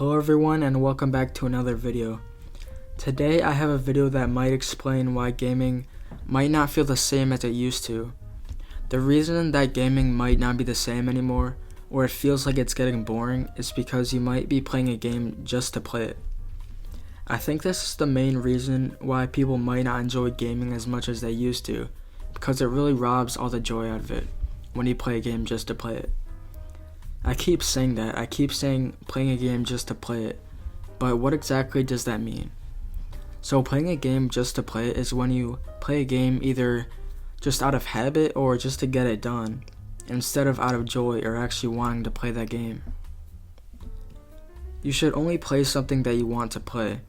Hello everyone and welcome back to another video. Today I have a video that might explain why gaming might not feel the same as it used to. The reason that gaming might not be the same anymore, or it feels like it's getting boring, is because you might be playing a game just to play it. I think this is the main reason why people might not enjoy gaming as much as they used to, because it really robs all the joy out of it when you play a game just to play it. I keep saying that. I keep saying playing a game just to play it. But what exactly does that mean? So playing a game just to play it is when you play a game either just out of habit or just to get it done, instead of out of joy or actually wanting to play that game. You should only play something that you want to play.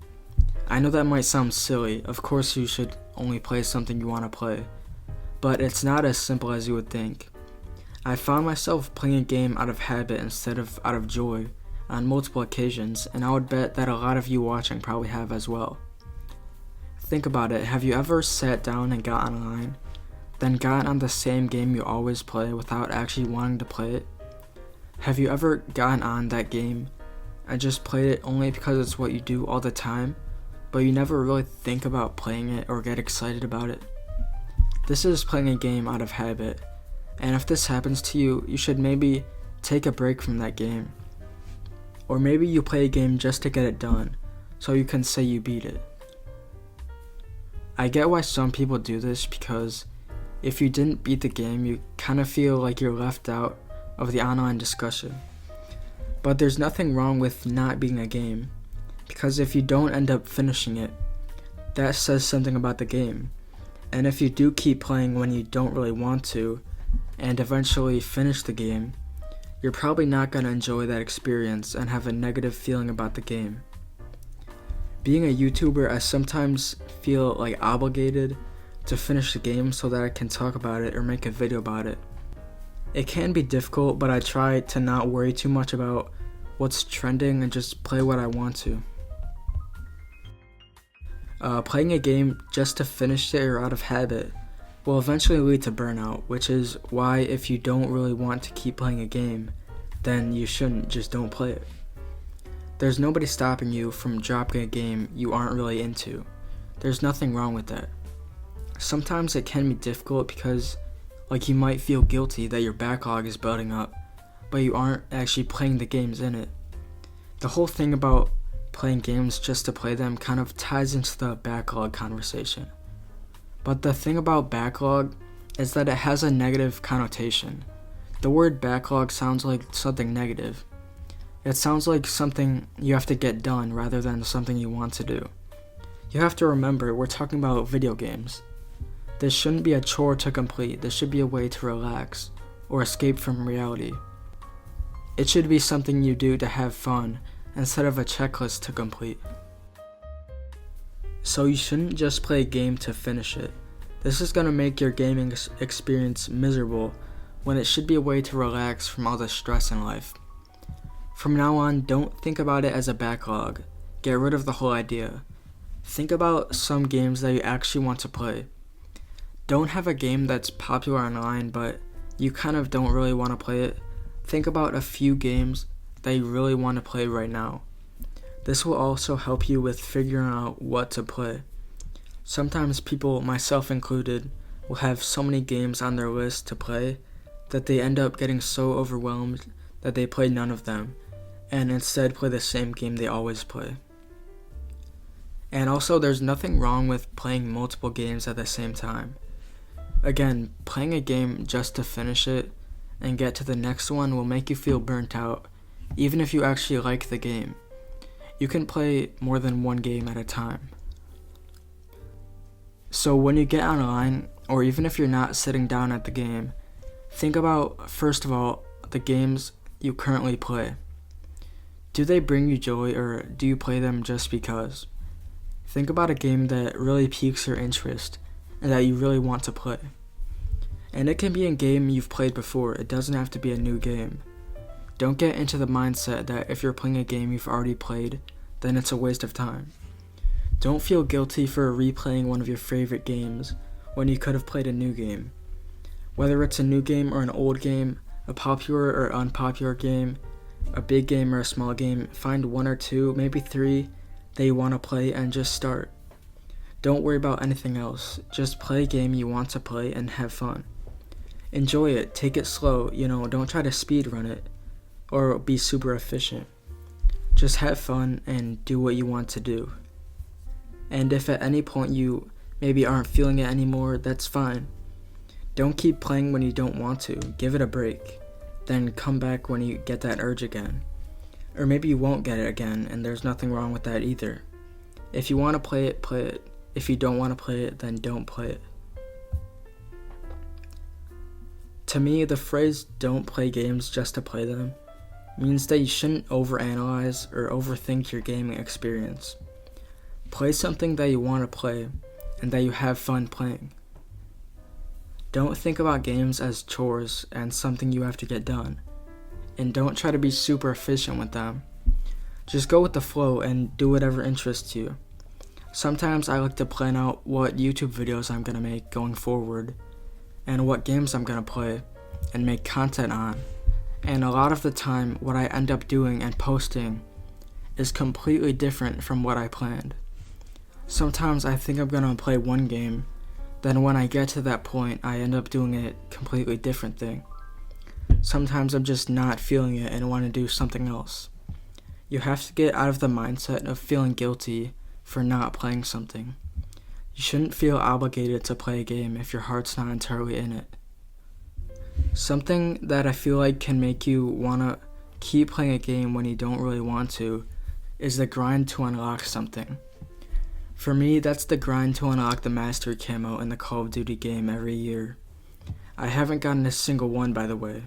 I know that might sound silly. Of course you should only play something you want to play. But it's not as simple as you would think. I found myself playing a game out of habit instead of out of joy on multiple occasions, and I would bet that a lot of you watching probably have as well. Think about it. Have you ever sat down and got online, then gotten on the same game you always play without actually wanting to play it? Have you ever gotten on that game and just played it only because it's what you do all the time, but you never really think about playing it or get excited about it? This is playing a game out of habit. And if this happens to you, you should maybe take a break from that game. Or maybe you play a game just to get it done, so you can say you beat it. I get why some people do this, because if you didn't beat the game, you kind of feel like you're left out of the online discussion. But there's nothing wrong with not beating a game, because if you don't end up finishing it, that says something about the game. And if you do keep playing when you don't really want to, and eventually finish the game, you're probably not going to enjoy that experience and have a negative feeling about the game. Being a YouTuber, I sometimes feel like obligated to finish the game so that I can talk about it or make a video about it. It can be difficult, but I try to not worry too much about what's trending and just play what I want to. Playing a game just to finish it or out of habit will eventually lead to burnout, which is why if you don't really want to keep playing a game, then you shouldn't, just don't play it. There's nobody stopping you from dropping a game you aren't really into. There's nothing wrong with that. Sometimes it can be difficult because you might feel guilty that your backlog is building up, but you aren't actually playing the games in it. The whole thing about playing games just to play them kind of ties into the backlog conversation. But the thing about backlog is that it has a negative connotation. The word backlog sounds like something negative. It sounds like something you have to get done rather than something you want to do. You have to remember, we're talking about video games. This shouldn't be a chore to complete. This should be a way to relax or escape from reality. It should be something you do to have fun instead of a checklist to complete. So you shouldn't just play a game to finish it. This is going to make your gaming experience miserable when it should be a way to relax from all the stress in life. From now on, don't think about it as a backlog. Get rid of the whole idea. Think about some games that you actually want to play. Don't have a game that's popular online but you kind of don't really want to play it. Think about a few games that you really want to play right now. This will also help you with figuring out what to play. Sometimes people, myself included, will have so many games on their list to play that they end up getting so overwhelmed that they play none of them and instead play the same game they always play. And also, there's nothing wrong with playing multiple games at the same time. Again, playing a game just to finish it and get to the next one will make you feel burnt out, even if you actually like the game. You can play more than one game at a time. So when you get online, or even if you're not sitting down at the game, think about, first of all, the games you currently play. Do they bring you joy, or do you play them just because? Think about a game that really piques your interest and that you really want to play. And it can be a game you've played before. It doesn't have to be a new game. Don't get into the mindset that if you're playing a game you've already played, then it's a waste of time. Don't feel guilty for replaying one of your favorite games when you could have played a new game. Whether it's a new game or an old game, a popular or unpopular game, a big game or a small game, find 1 or 2, maybe 3 that you want to play and just start. Don't worry about anything else. Just play a game you want to play and have fun. Enjoy it, take it slow, don't try to speed run it or be super efficient. Just have fun and do what you want to do. And if at any point you maybe aren't feeling it anymore, that's fine. Don't keep playing when you don't want to. Give it a break. Then come back when you get that urge again. Or maybe you won't get it again, and there's nothing wrong with that either. If you want to play it, play it. If you don't want to play it, then don't play it. To me, the phrase "don't play games just to play them" means that you shouldn't overanalyze or overthink your gaming experience. Play something that you want to play and that you have fun playing. Don't think about games as chores and something you have to get done. And don't try to be super efficient with them. Just go with the flow and do whatever interests you. Sometimes I like to plan out what YouTube videos I'm going to make going forward and what games I'm going to play and make content on. And a lot of the time, what I end up doing and posting is completely different from what I planned. Sometimes I think I'm going to play one game, then when I get to that point, I end up doing a completely different thing. Sometimes I'm just not feeling it and want to do something else. You have to get out of the mindset of feeling guilty for not playing something. You shouldn't feel obligated to play a game if your heart's not entirely in it. Something that I feel like can make you want to keep playing a game when you don't really want to is the grind to unlock something. For me, that's the grind to unlock the Mastery Camo in the Call of Duty game every year. I haven't gotten a single one, by the way.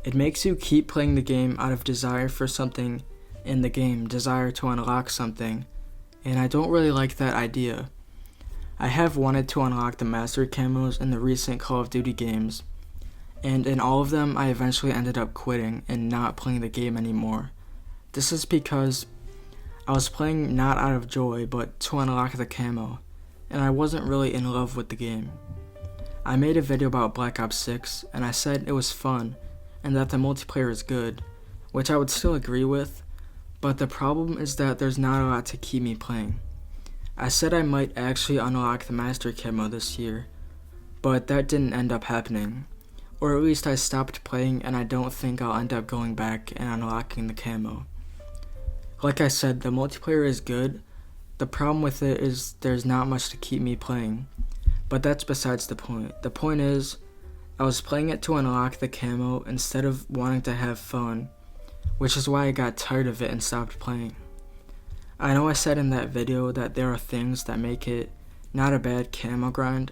It makes you keep playing the game out of desire for something in the game, desire to unlock something, and I don't really like that idea. I have wanted to unlock the Mastery Camos in the recent Call of Duty games, and in all of them I eventually ended up quitting and not playing the game anymore. This is because I was playing not out of joy, but to unlock the camo, and I wasn't really in love with the game. I made a video about Black Ops 6, and I said it was fun, and that the multiplayer is good, which I would still agree with, but the problem is that there's not a lot to keep me playing. I said I might actually unlock the Mastery Camo this year, but that didn't end up happening, or at least I stopped playing and I don't think I'll end up going back and unlocking the camo. Like I said, the multiplayer is good. The problem with it is there's not much to keep me playing, but that's besides the point. The point is, I was playing it to unlock the camo instead of wanting to have fun, which is why I got tired of it and stopped playing. I know I said in that video that there are things that make it not a bad camo grind,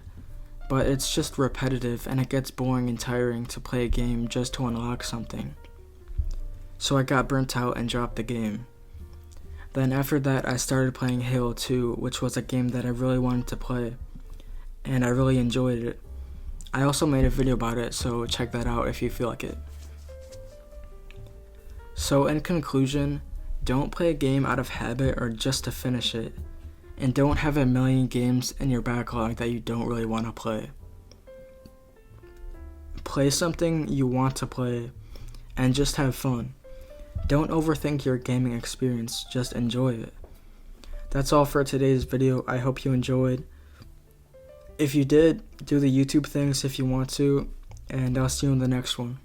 but it's just repetitive and it gets boring and tiring to play a game just to unlock something. So I got burnt out and dropped the game. Then after that, I started playing Halo 2, which was a game that I really wanted to play, and I really enjoyed it. I also made a video about it, so check that out if you feel like it. So in conclusion, don't play a game out of habit or just to finish it, and don't have a million games in your backlog that you don't really want to play. Play something you want to play, and just have fun. Don't overthink your gaming experience, just enjoy it. That's all for today's video. I hope you enjoyed. If you did, do the YouTube things if you want to, and I'll see you in the next one.